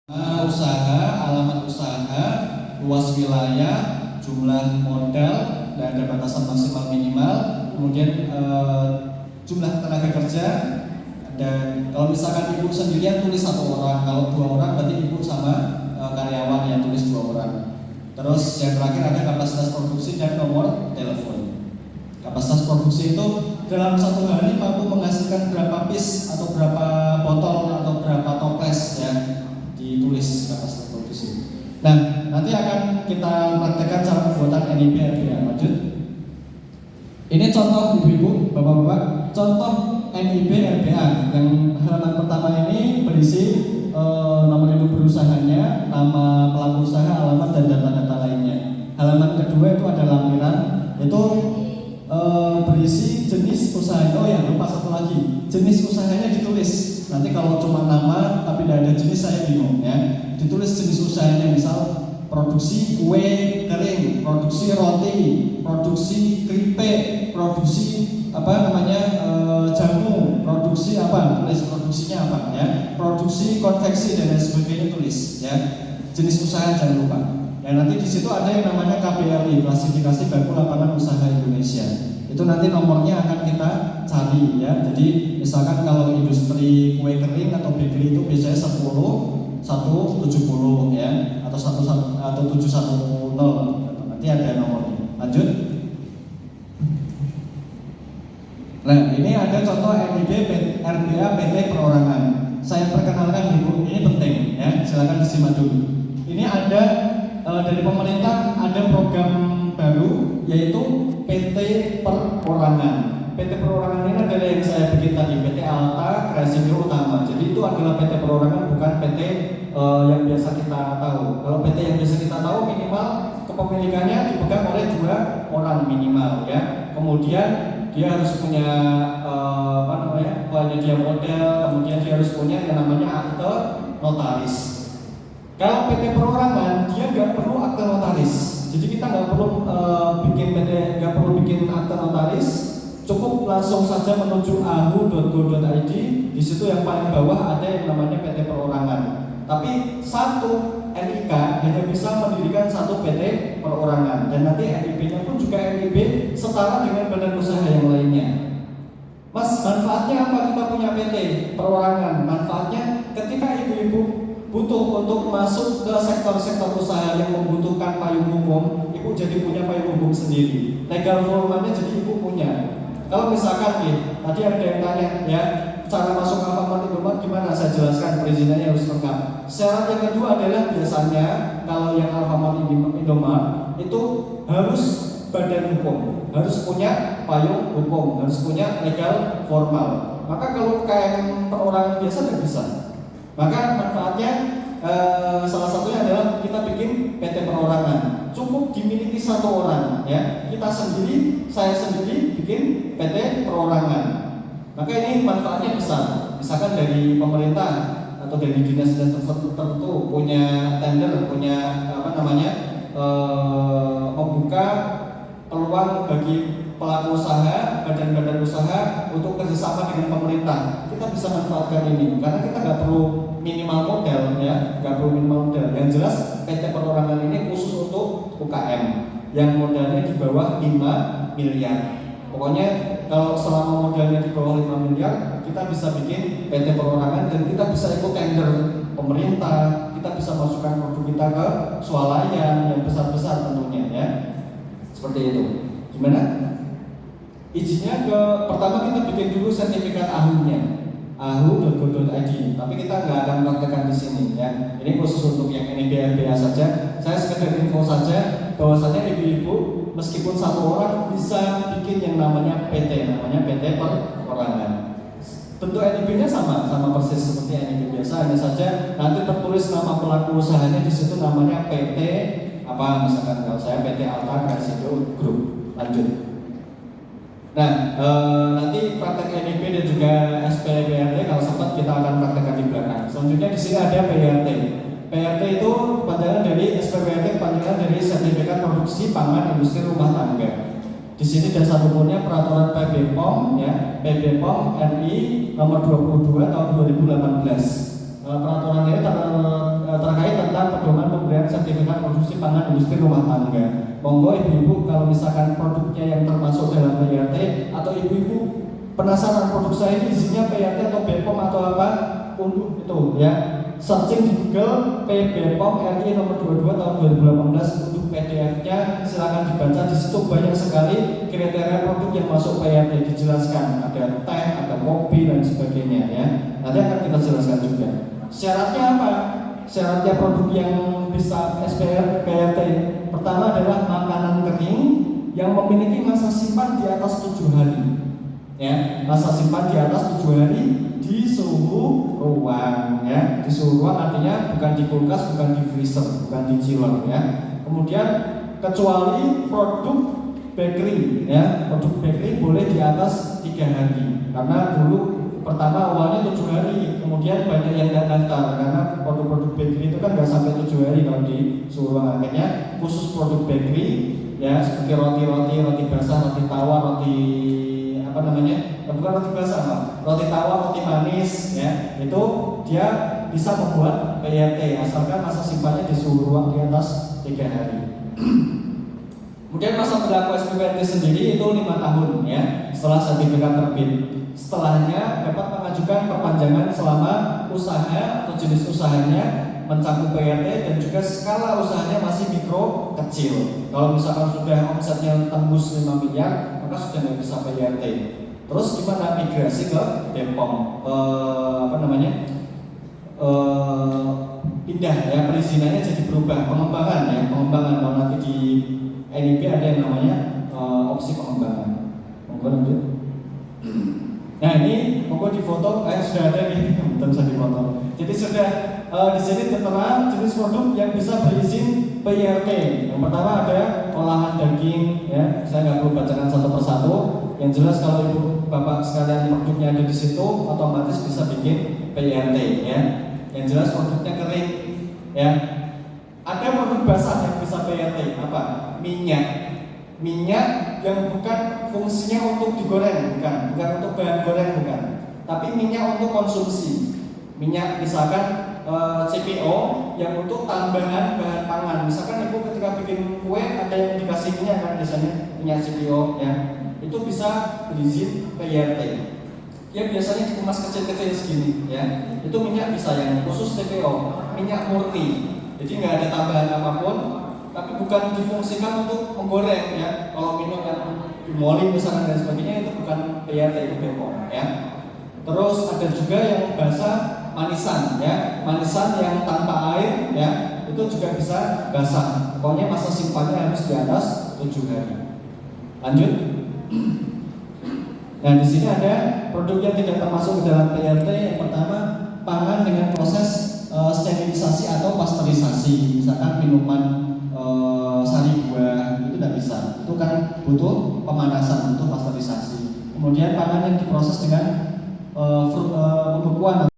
Usaha, alamat usaha, luas wilayah, jumlah modal, dan ada batasan maksimal minimal, kemudian jumlah tenaga kerja, dan kalau misalkan ibu sendirian tulis 1 orang, kalau 2 orang berarti ibu sama karyawan yang tulis 2 orang. Terus yang terakhir ada kapasitas produksi dan nomor telepon. Kapasitas produksi itu dalam 1 hari mampu menghasilkan berapa piece atau berapa botol atau berapa toples ya, ditulis kapasitas produksi. Nah, nanti akan kita praktekkan cara pembuatan NIP RBA. Lanjut. Ini contoh ibu-ibu, bapak-bapak, contoh NIP RBA. Yang halaman pertama ini berisi nomor induk berusahanya, nama pelaku usaha, alamat, dan data-data lainnya. Halaman kedua itu ada lampiran, itu berisi jenis usahanya. Oh ya, lupa satu lagi, jenis usahanya ditulis. Nanti kalau cuma nama tapi tidak ada jenis saya bingung ya. Ditulis jenis usahanya, misal produksi kue kering, produksi roti, produksi keripik, produksi jamu, produksi apa, tulis produksinya apa ya, produksi konveksi dan lain sebagainya, tulis ya. Jenis usaha jangan lupa. Ya, nanti di situ ada yang namanya KBLI, klasifikasi baku lapangan usaha Indonesia. Itu nanti nomornya akan kita cari ya. Jadi misalkan kalau industri kue kering atau bakery itu biasanya 10 170 ya, atau 710, nanti ada nomornya. Lanjut. Nah, ini ada contoh NIP RBA PT perorangan. Saya perkenalkan ibu, ini penting ya, silakan disimak dulu. Ini ada dari pemerintah ada program baru yaitu PT Perorangan. PT Perorangan ini adalah yang saya bikin tadi, PT Alta Kreasindo Utama. Jadi itu adalah PT Perorangan, bukan PT yang biasa kita tahu. Kalau PT yang biasa kita tahu minimal kepemilikannya dipegang oleh 2 orang minimal ya. Kemudian dia harus punya penyedia modal, kemudian dia harus punya yang namanya akte notaris. Kalau PT Perorangan dia nggak perlu akte notaris. Jadi kita nggak perlu nggak perlu bikin akte notaris, cukup langsung saja menuju ahu.go.id. Di situ yang paling bawah ada yang namanya PT Perorangan. Tapi satu NIK hanya bisa mendirikan 1 PT Perorangan, dan nanti NIP-nya pun juga NIP setara dengan badan usaha yang lainnya. Mas, manfaatnya apa kita punya PT Perorangan? Manfaatnya ketika ibu-ibu butuh untuk masuk ke sektor-sektor usaha yang membutuhkan payung hukum, ibu jadi punya payung hukum sendiri. Legal formalnya jadi ibu punya. Kalau misalkan nih, tadi ada yang tanya ya, cara masuk Alfamart Indomaret gimana? Saya jelaskan, perizinannya harus lengkap. Syarat yang kedua adalah biasanya kalau yang Alfamart Indomaret itu harus badan hukum, harus punya payung hukum, harus punya legal formal. Maka kalau KM perorangan biasa tidak bisa. Maka manfaatnya salah satunya adalah kita bikin PT Perorangan. Cukup dimiliki 1 orang ya. Kita sendiri, saya sendiri bikin PT Perorangan. Maka ini manfaatnya besar. Misalkan dari pemerintah atau dari dinas-dinas tertentu punya tender, punya membuka peluang bagi pelaku usaha, badan-badan usaha untuk kerjasama dengan pemerintah. Kita bisa manfaatkan ini karena kita nggak perlu minimal modal ya, nggak perlu minimal modal. Yang jelas PT Perorangan ini khusus untuk UKM yang modalnya di bawah 5 miliar. Pokoknya kalau selama modalnya di bawah 5 miliar, kita bisa bikin PT Perorangan dan kita bisa ikut tender pemerintah. Kita bisa masukkan produk kita ke swalayan yang besar-besar tentunya ya. Seperti itu. Gimana? Izinnya pertama kita bikin dulu sertifikat ahu-nya, ahu.go.id. Tapi kita nggak akan praktekkan di sini ya. Ini khusus untuk yang NIP RBA saja. Saya sekedar info saja bahwasanya ibu-ibu meskipun 1 orang bisa bikin yang namanya PT Perorangan. Tentu NIP-nya sama persis seperti NIP biasa, hanya saja nanti tertulis nama pelaku usahanya di situ namanya PT apa, misalkan kalau saya PT Alta Kreasindo Group. Lanjut. Nah, nanti praktek NIP dan juga SPBRT kalau sempat kita akan praktekkan di belakang. Selanjutnya di sini ada PRT. PRT itu kepanjangan dari SPBRT, kepanjangan dari Sertifikat Produksi Pangan Industri Rumah Tangga. Di sini dasar hukumnya peraturan PBPOM ya, PBPOM RI nomor 22 tahun 2018. Peraturan ini industri rumah tangga. Monggo ibu-ibu kalau misalkan produknya yang termasuk dalam PRT, atau ibu-ibu penasaran produk saya ini isinya PRT atau BPOM atau apa, untuk itu ya, searching di Google BPOM RI nomor 22 tahun 2018 untuk PDF-nya, silakan dibaca. Di situ banyak sekali kriteria produk yang masuk PRT dijelaskan, ada teh, ada kopi dan sebagainya ya. Nanti akan kita jelaskan juga. Syaratnya apa? Syaratnya produk yang bisa SPR PRT pertama adalah makanan kering yang memiliki masa simpan di atas 7 hari. Ya, masa simpan di atas 7 hari di suhu ruang ya. Di suhu ruang artinya bukan di kulkas, bukan di freezer, bukan di chiller ya. Kemudian kecuali produk bakery ya, produk bakery boleh di atas 3 hari. Karena dulu pertama awalnya 7 hari, kemudian banyak yang tidak daftar karena produk-produk bakery itu kan nggak sampai 7 hari kalau di suhu ruang. Akhirnya khusus produk bakery ya, seperti roti basah, roti tawar, roti apa namanya, bukan roti basah, roti tawar, roti manis ya, itu dia bisa membuat PRT asalkan masa simpannya di suhu ruang di atas 3 hari. Kemudian masa berlaku SPPRT sendiri itu 5 tahun ya, setelah sertifikat terbit. Setelahnya dapat mengajukan perpanjangan selama usaha atau jenis usahanya mencakup PRT dan juga skala usahanya masih mikro kecil. Kalau misalkan sudah omsetnya tembus 5 miliar, maka sudah nggak bisa PRT. Terus gimana migrasi ke BPOM? Pindah ya, perizinannya jadi berubah, pengembangan kalau nanti di NIP ada yang namanya opsi pengembangan. Monggo lanjut. Nah ini monggo difoto, sudah ada nih, betul bisa difoto. Jadi sudah di sini tertera jenis produk yang bisa berizin PRT. Yang pertama ada olahan daging, ya. Saya nggak perlu bacakan satu persatu. Yang jelas kalau ibu bapak sekalian produknya ada di situ, otomatis bisa bikin PRT, ya. Yang jelas produknya kering, ya. Ada produk basah yang bisa PRT, apa? Minyak yang bukan fungsinya untuk digoreng, bukan untuk bahan goreng, bukan, tapi minyak untuk konsumsi. Minyak misalkan CPO yang untuk tambahan bahan pangan. Misalkan ibu ketika bikin kue ada yang dikasih minyak kan, biasanya minyak CPO ya, itu bisa berizin PRT. Ya biasanya dikemas kecil-kecil segini ya. Itu minyak bisa yang khusus CPO, minyak murni. Jadi nggak ada tambahan apapun, tapi bukan difungsikan untuk menggoreng ya. Kalau minum yang dimoli misalkan dan sebagainya itu bukan PRT, itu BPOM ya. Terus ada juga yang basah manisan ya, manisan yang tanpa air ya, itu juga bisa basah. Pokoknya masa simpannya harus di atas 7 hari. Lanjut. Nah di sini ada produk yang tidak termasuk ke dalam PRT. Yang pertama pangan dengan proses sterilisasi atau pasteurisasi. Misalkan minuman sari buah itu tidak bisa. Itu kan butuh pemanasan, butuh pasteurisasi. Kemudian pangan yang diproses dengan pembekuan